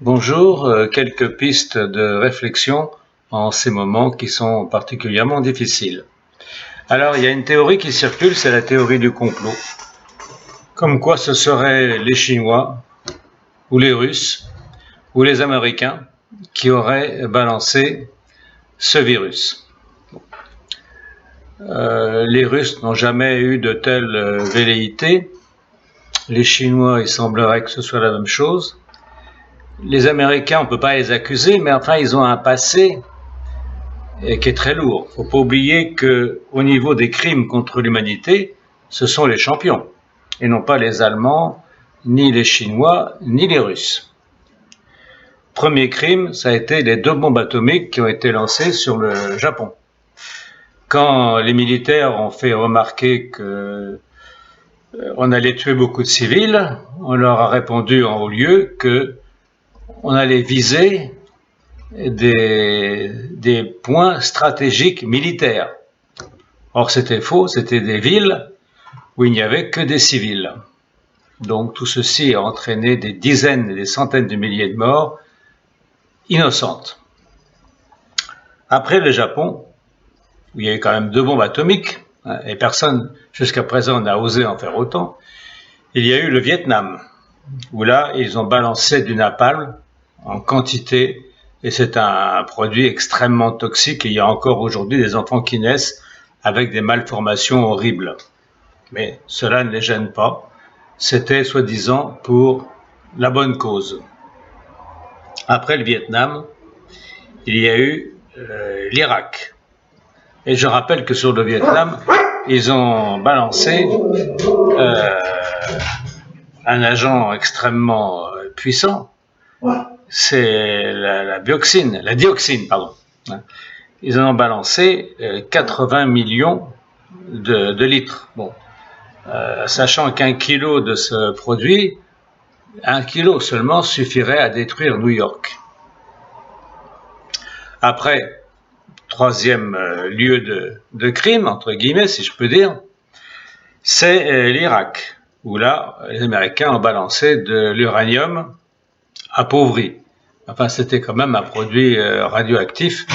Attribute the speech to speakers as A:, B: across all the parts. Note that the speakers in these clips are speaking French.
A: Bonjour, quelques pistes de réflexion en ces moments qui sont particulièrement difficiles. Alors, il y a une théorie qui circule, c'est la théorie du complot. Comme quoi ce seraient les Chinois, ou les Russes, ou les Américains qui auraient balancé ce virus. Les Russes n'ont jamais eu de telle velléité. Les Chinois, il semblerait que ce soit la même chose. Les Américains, on ne peut pas les accuser, mais enfin, ils ont un passé qui est très lourd. Il ne faut pas oublier qu'au niveau des crimes contre l'humanité, ce sont les champions, et non pas les Allemands, ni les Chinois, ni les Russes. Premier crime, ça a été les 2 bombes atomiques qui ont été lancées sur le Japon. Quand les militaires ont fait remarquer qu'on allait tuer beaucoup de civils, on leur a répondu en haut lieu qu'on allait viser des points stratégiques militaires. Or, c'était faux, c'était des villes où il n'y avait que des civils. Donc, tout ceci a entraîné des dizaines et des centaines de milliers de morts innocentes. Après le Japon, où il y a eu quand même 2 bombes atomiques, et personne jusqu'à présent n'a osé en faire autant, il y a eu le Vietnam, où là, ils ont balancé du napalm en quantité, et c'est un produit extrêmement toxique, et il y a encore aujourd'hui des enfants qui naissent avec des malformations horribles. Mais cela ne les gêne pas, c'était soi-disant pour la bonne cause. Après le Vietnam, il y a eu l'Irak. Et je rappelle que sur le Vietnam, ils ont balancé un agent extrêmement puissant, c'est la dioxine, pardon. Ils en ont balancé 80 millions de litres. Bon, sachant qu'1 kilo de ce produit, 1 kilo seulement suffirait à détruire New York. Après, 3e lieu de crime, entre guillemets, si je peux dire, c'est l'Irak, où là, les Américains ont balancé de l'uranium appauvri. Enfin, c'était quand même un produit radioactif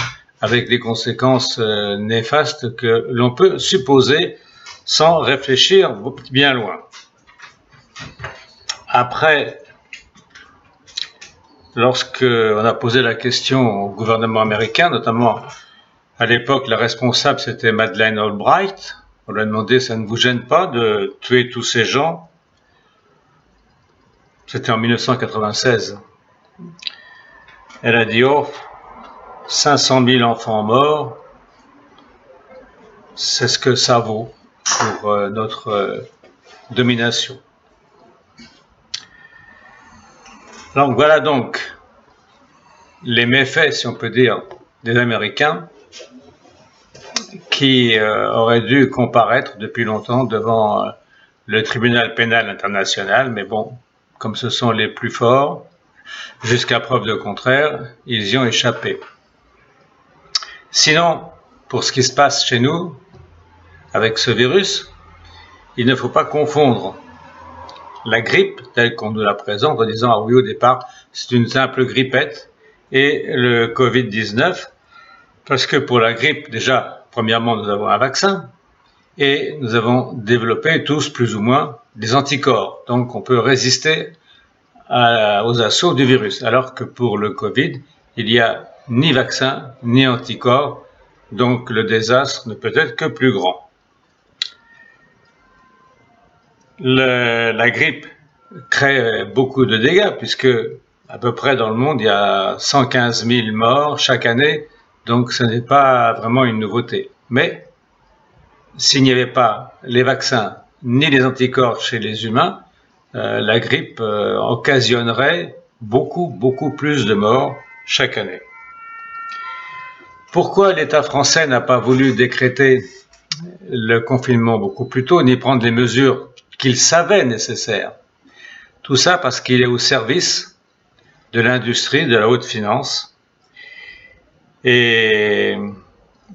A: avec des conséquences néfastes que l'on peut supposer sans réfléchir bien loin. Après, lorsqu'on a posé la question au gouvernement américain, notamment à l'époque, la responsable c'était Madeleine Albright, on lui a demandé, ça ne vous gêne pas de tuer tous ces gens? C'était en 1996. Elle a dit, oh, 500 000 enfants morts, c'est ce que ça vaut pour notre domination. Donc voilà donc les méfaits, si on peut dire, des Américains qui auraient dû comparaître depuis longtemps devant le tribunal pénal international, mais bon, comme ce sont les plus forts, jusqu'à preuve de contraire, ils y ont échappé. Sinon, pour ce qui se passe chez nous, avec ce virus, il ne faut pas confondre la grippe, telle qu'on nous la présente, en disant, ah oui, au départ, c'est une simple grippette, et le Covid-19, parce que pour la grippe, déjà, premièrement, nous avons un vaccin, et nous avons développé tous, plus ou moins, des anticorps. Donc, on peut résister aux assauts du virus, alors que pour le Covid, il n'y a ni vaccin, ni anticorps, donc le désastre ne peut être que plus grand. La grippe crée beaucoup de dégâts, puisque à peu près dans le monde, il y a 115 000 morts chaque année, donc ce n'est pas vraiment une nouveauté. Mais s'il n'y avait pas les vaccins ni les anticorps chez les humains, la grippe occasionnerait beaucoup plus de morts chaque année. Pourquoi l'État français n'a pas voulu décréter le confinement beaucoup plus tôt, ni prendre les mesures qu'il savait nécessaires? Tout ça parce qu'il est au service de l'industrie, de la haute finance. Et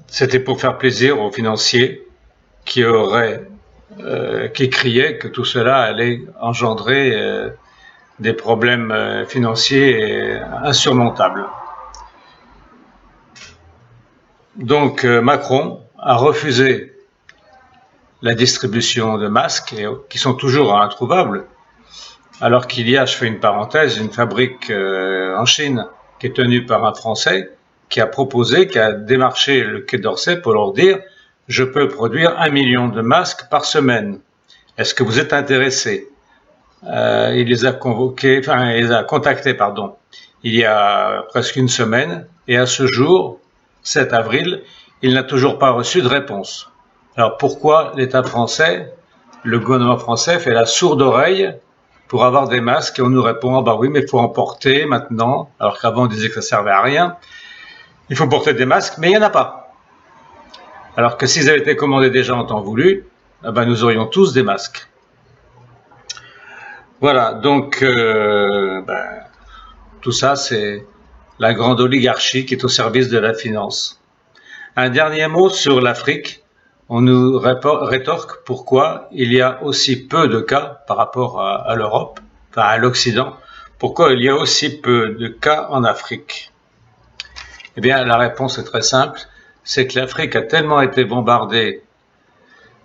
A: c'était pour faire plaisir aux financiers qui criaient que tout cela allait engendrer des problèmes financiers insurmontables. Donc Macron a refusé la distribution de masques qui sont toujours introuvables, alors qu'il y a, je fais une parenthèse, une fabrique en Chine qui est tenue par un Français qui a démarché le Quai d'Orsay pour leur dire « Je peux produire 1 million de masques par semaine. Est-ce que vous êtes intéressés ?» Il les a contactés, il y a presque une semaine, et à ce jour, 7 avril, il n'a toujours pas reçu de réponse. Alors pourquoi l'État français, le gouvernement français fait la sourde oreille pour avoir des masques et on nous répond « Ah bah oui, mais il faut en porter maintenant », alors qu'avant on disait que ça servait à rien. Il faut porter des masques, mais il n'y en a pas. Alors que s'ils avaient été commandés déjà en temps voulu, nous aurions tous des masques. Voilà, donc tout ça, c'est la grande oligarchie qui est au service de la finance. Un dernier mot sur l'Afrique. On nous rétorque pourquoi il y a aussi peu de cas par rapport à l'Europe, enfin à l'Occident, pourquoi il y a aussi peu de cas en Afrique. Eh bien, la réponse est très simple, c'est que l'Afrique a tellement été bombardée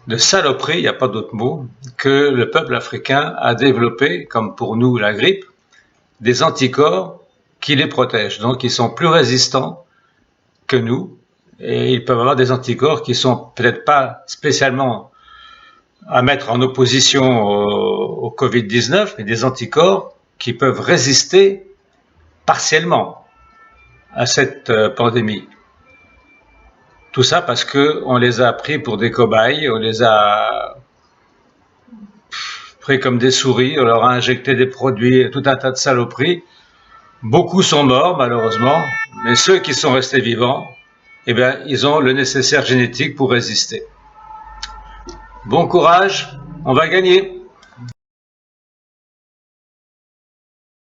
A: de saloperies, il n'y a pas d'autre mot, que le peuple africain a développé, comme pour nous la grippe, des anticorps qui les protègent. Donc ils sont plus résistants que nous, et ils peuvent avoir des anticorps qui sont peut-être pas spécialement à mettre en opposition au Covid-19, mais des anticorps qui peuvent résister partiellement à cette pandémie. Tout ça parce qu'on les a pris pour des cobayes, on les a pris comme des souris, on leur a injecté des produits, tout un tas de saloperies. Beaucoup sont morts malheureusement, mais ceux qui sont restés vivants, eh bien, ils ont le nécessaire génétique pour résister. Bon courage, on va gagner!